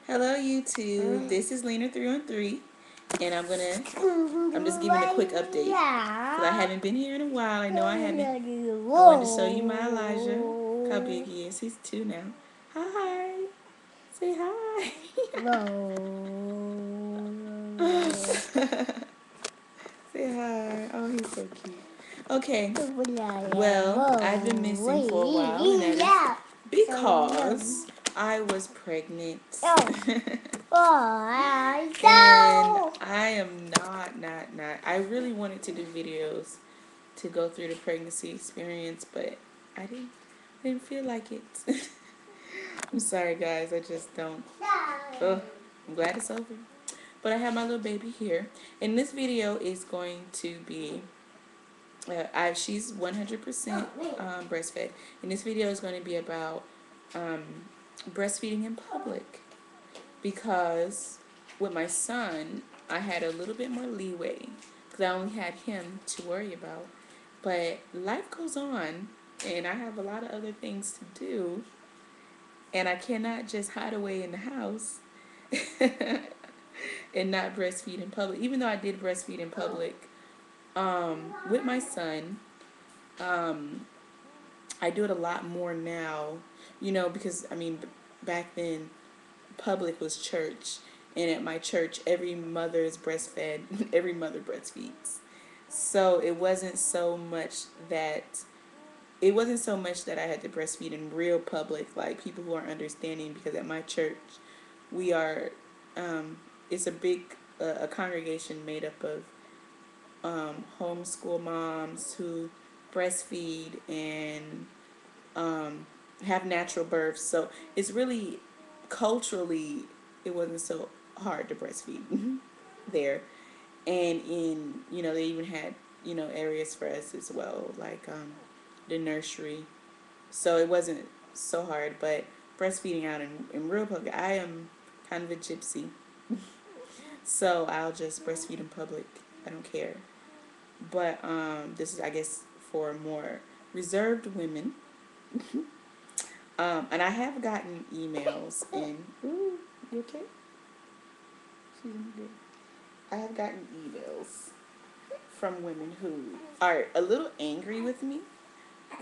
Hello YouTube, this is Lena 313 and I'm just giving a quick update because I haven't been here in a while. I know I haven't. I wanted to show you my Elijah. Look how big he is. He's 2 now. Hi. Say hi. Say hi. Oh, he's so cute. Okay. Well, I've been missing for a while, and that is because I was pregnant. And I am not. I really wanted to do videos to go through the pregnancy experience, but I didn't feel like it. I'm sorry, guys. I just don't. Ugh, I'm glad it's over. But I have my little baby here, and this video is going to be. She's 100% breastfed, and this video is going to be about um, breastfeeding in public because with my son, I had a little bit more leeway because I only had him to worry about. But life goes on, and I have a lot of other things to do, and I cannot just hide away in the house and not breastfeed in public. Even though I did breastfeed in public with my son, I do it a lot more now, because I mean, back then public was church, and at my church every mother is breastfed. Every mother breastfeeds, so it wasn't so much that I had to breastfeed in real public, like people who are understanding, because at my church we are it's a big a congregation made up of homeschool moms who breastfeed and have natural births. So it's really culturally, it wasn't so hard to breastfeed there. And they even had, areas for us as well, like the nursery. So it wasn't so hard, but breastfeeding out in real public, I am kind of a gypsy. So I'll just breastfeed in public. I don't care. But this is, I guess, for more reserved women. And I have gotten emails and ooh, you okay? She's in good. I have gotten emails from women who are a little angry with me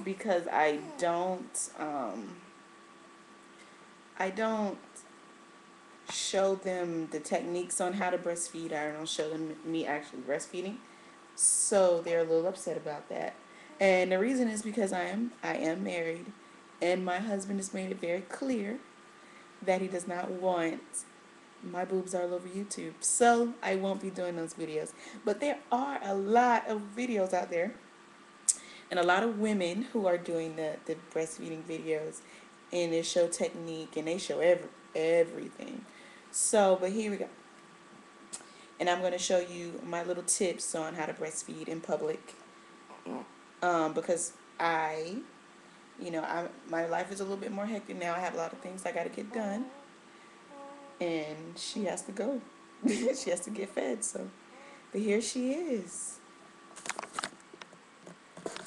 because I don't show them the techniques on how to breastfeed. I don't show them me actually breastfeeding. So they're a little upset about that. And the reason is because I am married, and my husband has made it very clear that he does not want my boobs all over YouTube. So I won't be doing those videos. But there are a lot of videos out there, and a lot of women who are doing the breastfeeding videos, and they show technique and they show everything. So, but here we go. And I'm going to show you my little tips on how to breastfeed in public. Because my life is a little bit more hectic now. I have a lot of things I got to get done, and she has to go. She has to get fed. So, but here she is.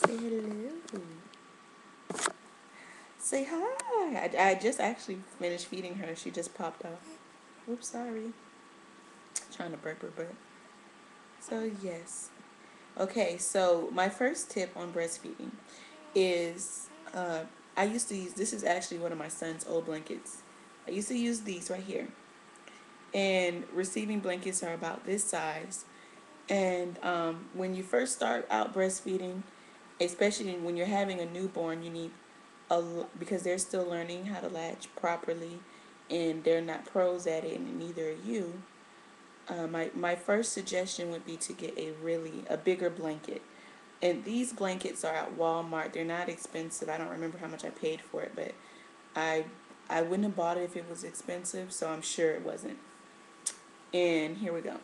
Say hello. Say hi. I just actually finished feeding her. She just popped off. Oops, sorry. Trying to burp her, but so yes. Okay, so my first tip on breastfeeding is I used to use, this is actually one of my son's old blankets. I used to use these right here. And receiving blankets are about this size. And when you first start out breastfeeding, especially when you're having a newborn, you need because they're still learning how to latch properly, and they're not pros at it, and neither are you. My first suggestion would be to get a bigger blanket. And these blankets are at Walmart. They're not expensive. I don't remember how much I paid for it, but I I wouldn't have bought it if it was expensive, so I'm sure it wasn't. And here we go.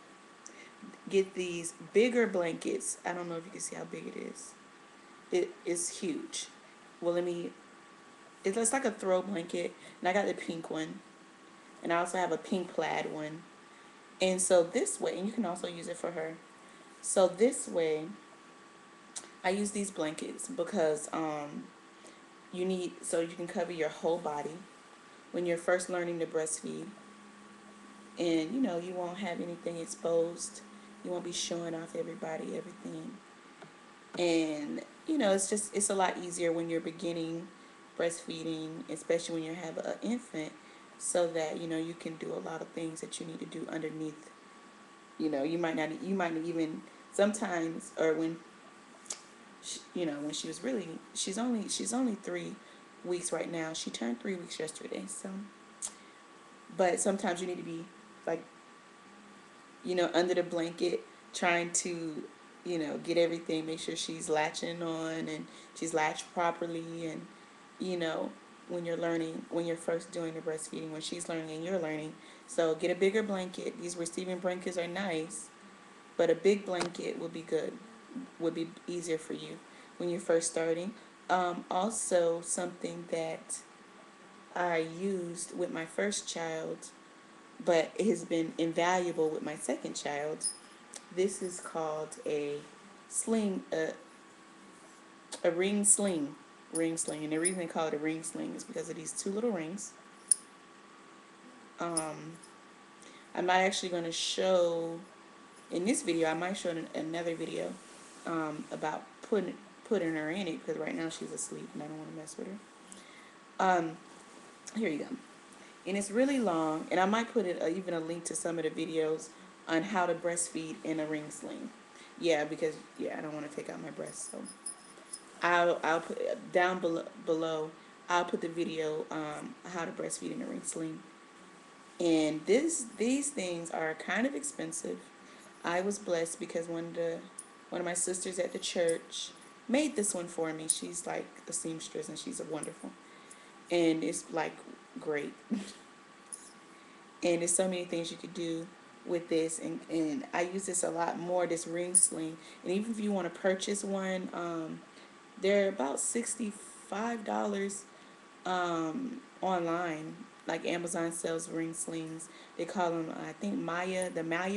Get these bigger blankets. I don't know if you can see how big it is. It is huge. Well, it's like a throw blanket, and I got the pink one, and I also have a pink plaid one. And so this way, and you can also use it for her. So this way, I use these blankets because so you can cover your whole body when you're first learning to breastfeed. and you won't have anything exposed. You won't be showing off everybody everything. And it's a lot easier when you're beginning breastfeeding, especially when you have an infant, so that you can do a lot of things that you need to do underneath. You might not even sometimes, or when when she was really, she's only 3 weeks right now. She turned 3 weeks yesterday. So, but sometimes you need to be like, under the blanket, trying to, get everything, make sure she's latching on and she's latched properly. And, you know, when you're first doing the breastfeeding, when she's learning and you're learning. So get a bigger blanket. These receiving blankets are nice, but a big blanket would be good, would be easier for you when you're first starting. Also, something that I used with my first child, but it has been invaluable with my second child. This is called a sling, a ring sling, and the reason they call it a ring sling is because of these two little rings. Um, I'm not actually going to show in this video. I might show in another video about putting her in it, because right now she's asleep and I don't want to mess with her. Um, Here you go. And it's really long, and I might put even a link to some of the videos on how to breastfeed in a ring sling. Yeah, because I don't want to take out my breast, so I'll put down below. I'll put the video how to breastfeed in a ring sling. And these things are kind of expensive. I was blessed because one of my sisters at the church made this one for me. She's like a seamstress and she's a wonderful. And it's like great. And there's so many things you could do with this, and I use this a lot more, this ring sling. And even if you want to purchase one, they're about $65 online. Like Amazon sells ring slings. They call them, I think, Maya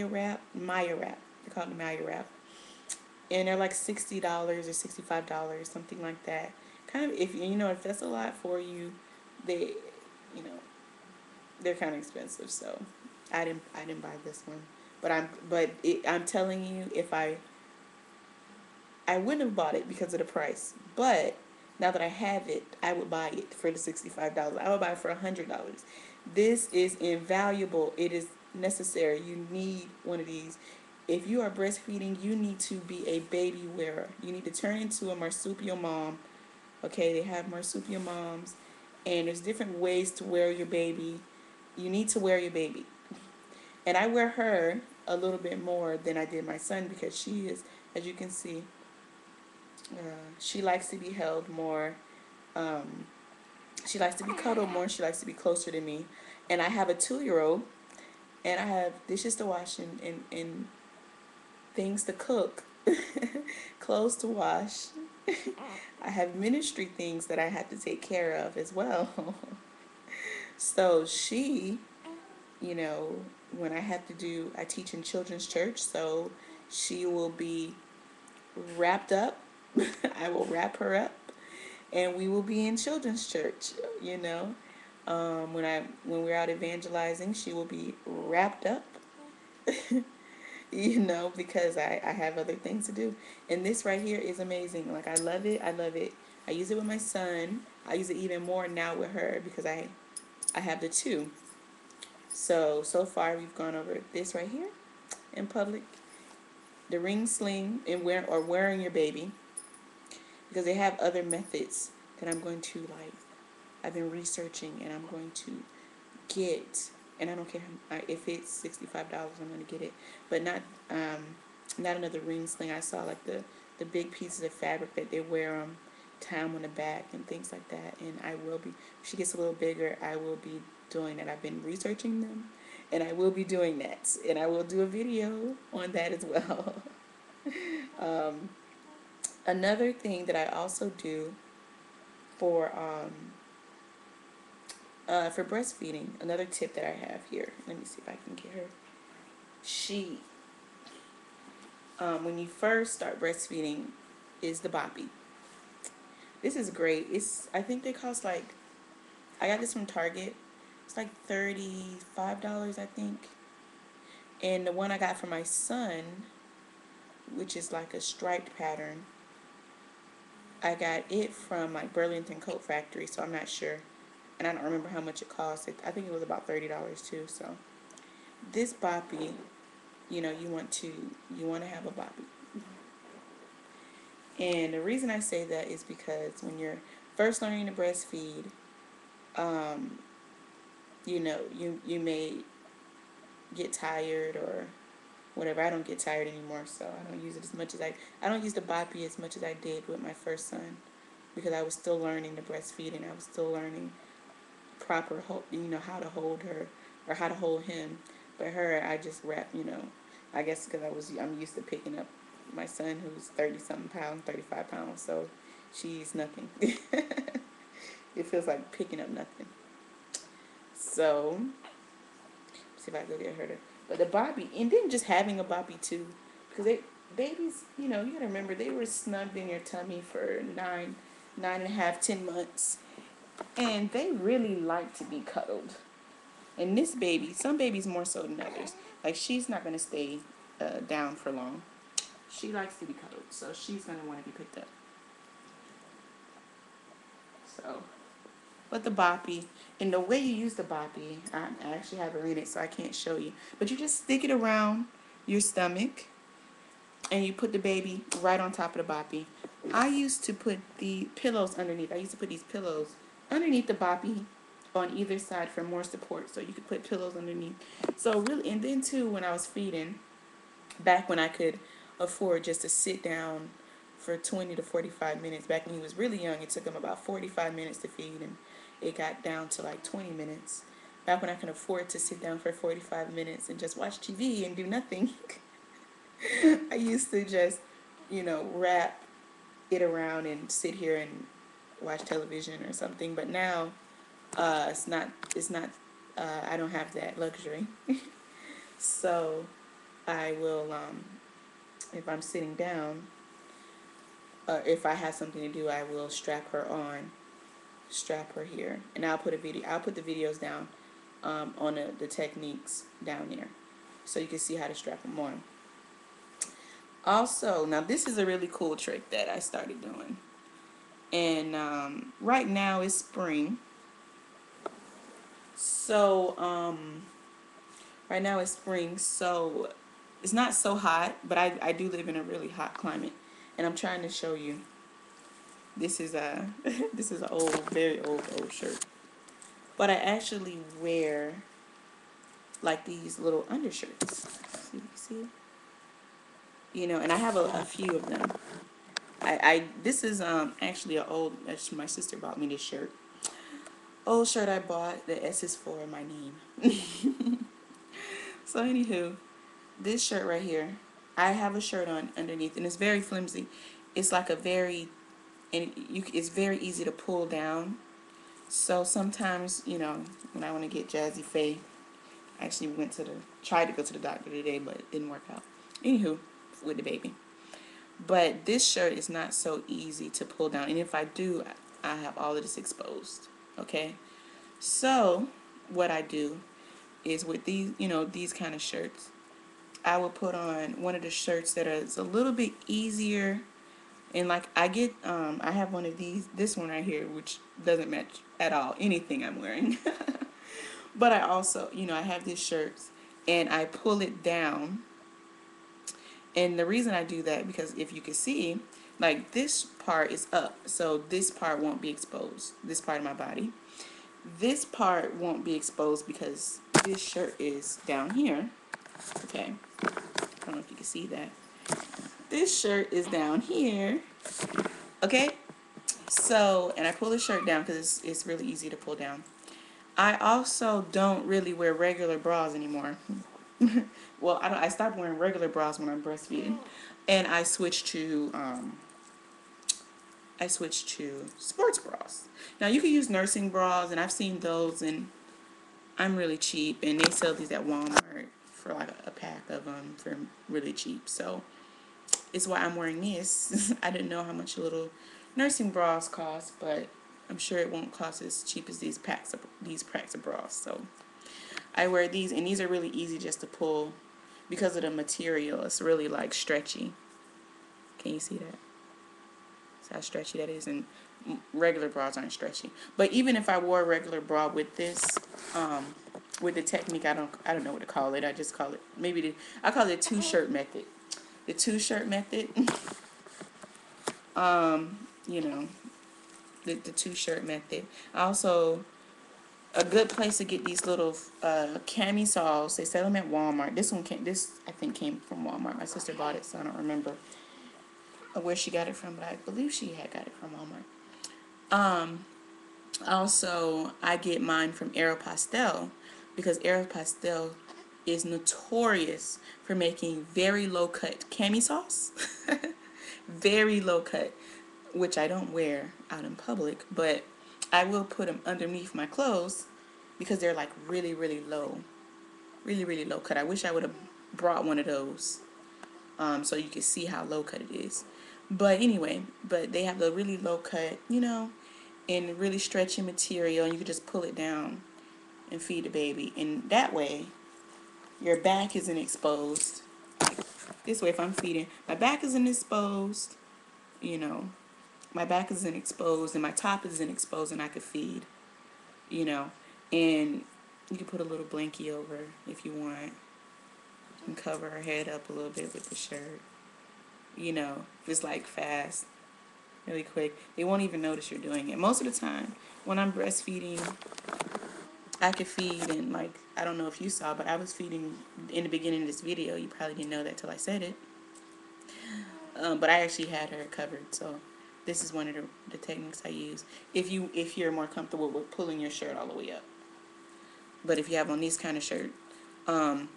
wrap. They call them Maya wrap. And they're like $60 or $65, something like that. Kind of, if that's a lot for you, they, you know, they're kind of expensive. So I didn't buy this one. I'm telling you, if I wouldn't have bought it because of the price, but now that I have it, I would buy it for the $65. I would buy it for $100. This is invaluable. It is necessary. You need one of these. If you are breastfeeding, you need to be a baby wearer. You need to turn into a marsupial mom. Okay, they have marsupial moms, and there's different ways to wear your baby. You need to wear your baby. And I wear her a little bit more than I did my son, because she is, as you can see, she likes to be held more. Um, she likes to be cuddled more. She likes to be closer to me. And I have a 2-year old, and I have dishes to wash and things to cook, clothes to wash. I have ministry things that I have to take care of as well. So she, you know, when I teach in children's church, so she will be wrapped up. I will wrap her up, and we will be in children's church. You know, when we're out evangelizing, she will be wrapped up. Because I have other things to do. And this right here is amazing. Like, I love it. I love it. I use it with my son. I use it even more now with her because I have the two. So far we've gone over this right here in public, the ring sling, and wearing your baby, because they have other methods that I'm going to, like, I've been researching, and I'm going to get, and I don't care if it's $65, I'm going to get it, but not another ring sling. I saw like the big pieces of fabric that they wear tie them on the back and things like that. And I will be, if she gets a little bigger, I will be doing that. I've been researching them, and I will be doing that, and I will do a video on that as well. um, Another thing that I also do for for breastfeeding, another tip that I have here. Let me see if I can get her. She, when you first start breastfeeding, is the boppy. This is great. I think they cost like, I got this from Target. It's like $35, I think. And the one I got for my son, which is like a striped pattern, I got it from like Burlington Coat Factory, so I'm not sure. And I don't remember how much it cost. I think it was about $30 too. So this boppy, you want to have a boppy. And the reason I say that is because when you're first learning to breastfeed, um, you may get tired or whatever. I don't get tired anymore, so I don't use it as much as I don't use the boppy as much as I did with my first son, because I was still learning to breastfeed and I was still learning proper how to hold her or how to hold him. But her, I just wrap, I guess because I'm used to picking up my son who's 30 something pounds, 35 pounds, so she's nothing. It feels like picking up nothing. So see if I go get her to, but the boppy, and then just having a boppy too, because babies, you gotta remember they were snugged in your tummy for 9.5, 10 months, and they really like to be cuddled. And this baby, some babies more so than others, like she's not gonna stay down for long. She likes to be cuddled, so she's gonna want to be picked up. So, but the boppy, and the way you use the boppy, I actually have it in it, so I can't show you. But you just stick it around your stomach, and you put the baby right on top of the boppy. I used to put the pillows underneath. I used to put these pillows underneath the boppy on either side for more support, so you could put pillows underneath. So really, and then too, when I was feeding, back when I could afford just to sit down for 20 to 45 minutes, back when he was really young, it took him about 45 minutes to feed, and it got down to like 20 minutes. Back when I could afford to sit down for 45 minutes and just watch TV and do nothing, I used to just, wrap it around and sit here and watch television or something. But now, it's not, I don't have that luxury. So I will, if I'm sitting down, if I have something to do, I will strap her here, and I'll put the videos down, on the techniques down there, so you can see how to strap them on. Also, now this is a really cool trick that I started doing, and right now it's spring, so so it's not so hot, but I do live in a really hot climate, and I'm trying to show you. This is a this is an very old shirt, but I actually wear like these little undershirts. See, you see, and I have a few of them. This is actually actually my sister bought me this shirt. Old shirt I bought. The S is for my name. So anywho, this shirt right here, I have a shirt on underneath, and it's very flimsy. It's like it's very easy to pull down. So sometimes, when I want to get Jazzy Faye, I actually tried to go to the doctor today, but it didn't work out. Anywho, with the baby. But this shirt is not so easy to pull down, and if I do, I have all of this exposed. Okay, so what I do is with these kind of shirts, I will put on one of the shirts that is a little bit easier. And like I have one of this one right here, which doesn't match at all anything I'm wearing. But I also, I have these shirts, and I pull it down. And the reason I do that, because if you can see, like this part is up, so this part won't be exposed. This part of my body. This part won't be exposed because this shirt is down here. Okay, I don't know if you can see that. This shirt is down here. Okay, so, and I pull the shirt down because it's really easy to pull down. I also don't really wear regular bras anymore. Well, I stopped wearing regular bras when I'm breastfeeding, and I switched to sports bras. Now you can use nursing bras, and I've seen those, and I'm really cheap, and they sell these at Walmart for like a pack of them for really cheap. So it's why I'm wearing this. I didn't know how much a little nursing bras cost, but I'm sure it won't cost as cheap as these packs of bras. So I wear these, and these are really easy just to pull because of the material. It's really like stretchy. Can you see that? That's how stretchy that is. And regular bras aren't stretchy. But even if I wore a regular bra with this, with the technique, I don't know what to call it. I just call it, I call it two-shirt method. The two-shirt method. You know, the two-shirt method. Also, a good place to get these little camisoles. They sell them at Walmart. This I think came from Walmart. My sister bought it, so I don't remember where she got it from, but I believe she had got it from Walmart. Also, I get mine from Aeropostale because Aeropostale is notorious for making very low cut camisoles. Very low cut, which I don't wear out in public, but I will put them underneath my clothes because they're like really, really low. Really, really low cut. I wish I would have brought one of those so you can see how low cut it is. But anyway, but they have the really low cut, you know, and really stretchy material, and you can just pull it down and feed the baby. And that way, your back isn't exposed. This way, if I'm feeding, my back isn't exposed, you know, my back isn't exposed and my top isn't exposed, and I could feed, you know. And you can put a little blankie over if you want and cover her head up a little bit with the shirt, you know, just like fast, really quick. They won't even notice you're doing it. Most of the time when I'm breastfeeding, I could feed, and like, I don't know if you saw, but I was feeding in the beginning of this video. You probably didn't know that till I said it. But I actually had her covered, so this is one of the techniques I use. If you're more comfortable with pulling your shirt all the way up. But if you have on these kind of shirt, and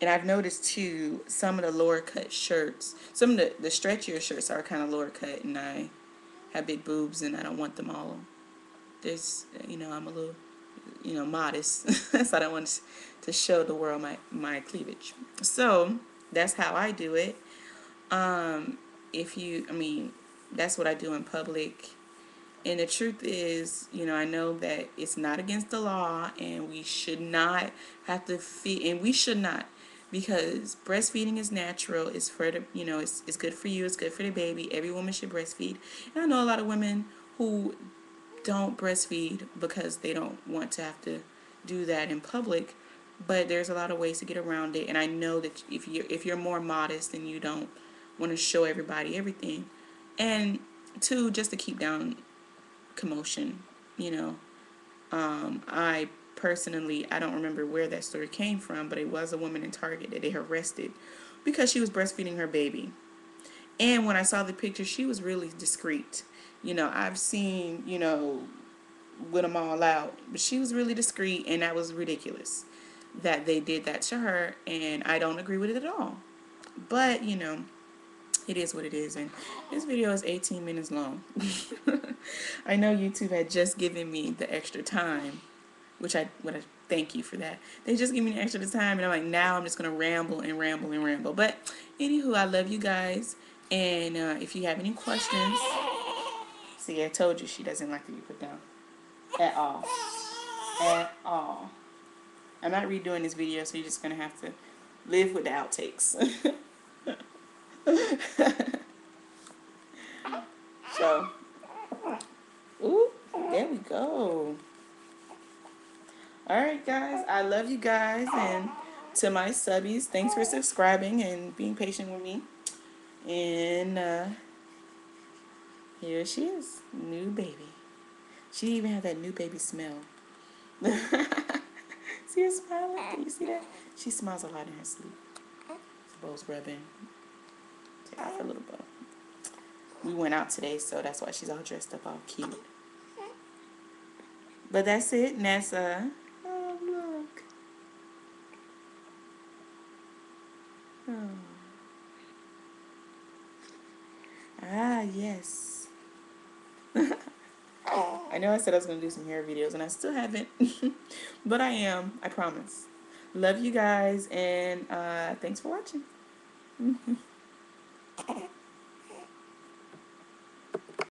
I've noticed too, some of the lower cut shirts, some of the stretchier shirts are kind of lower cut, and I have big boobs and I don't want them all. There's, you know, I'm a little, you know, modest, so I don't want to show the world my cleavage. So that's how I do it. I mean, that's what I do in public. And the truth is, you know, I know that it's not against the law, and we should not have to feed, and we should not, because breastfeeding is natural. It's for the, you know, it's good for you. It's good for the baby. Every woman should breastfeed. And I know a lot of women who don't breastfeed because they don't want to have to do that in public. But there's a lot of ways to get around it. And I know that if you're more modest and you don't want to show everybody everything, and two, just to keep down commotion, you know. I personally, I don't remember where that story came from, but it was a woman in Target that they arrested because she was breastfeeding her baby. And when I saw the picture, she was really discreet. You know, I've seen, you know, with them all out, but she was really discreet, and that was ridiculous that they did that to her, and I don't agree with it at all. But, you know, it is what it is, and this video is 18 minutes long. I know YouTube had just given me the extra time, which I thank you for that. They just give me the extra time, and I'm like, now I'm just gonna ramble and ramble and ramble. But anywho, I love you guys, and if you have any questions, see, I told you she doesn't like to be put down at all, at all. I'm not redoing this video, so you're just gonna have to live with the outtakes. So, ooh, there we go. Alright guys, I love you guys, and to my subbies, thanks for subscribing and being patient with me. And here she is, new baby. She even had that new baby smell. See her smiling? Can you see that? She smiles a lot in her sleep. Bow's rubbing. Take off her little bow. We went out today, so that's why she's all dressed up, all cute. But that's it, and that's oh look. Oh. Ah yes. I know I said I was gonna do some hair videos, and I still haven't, but I am. I promise. Love you guys, and thanks for watching.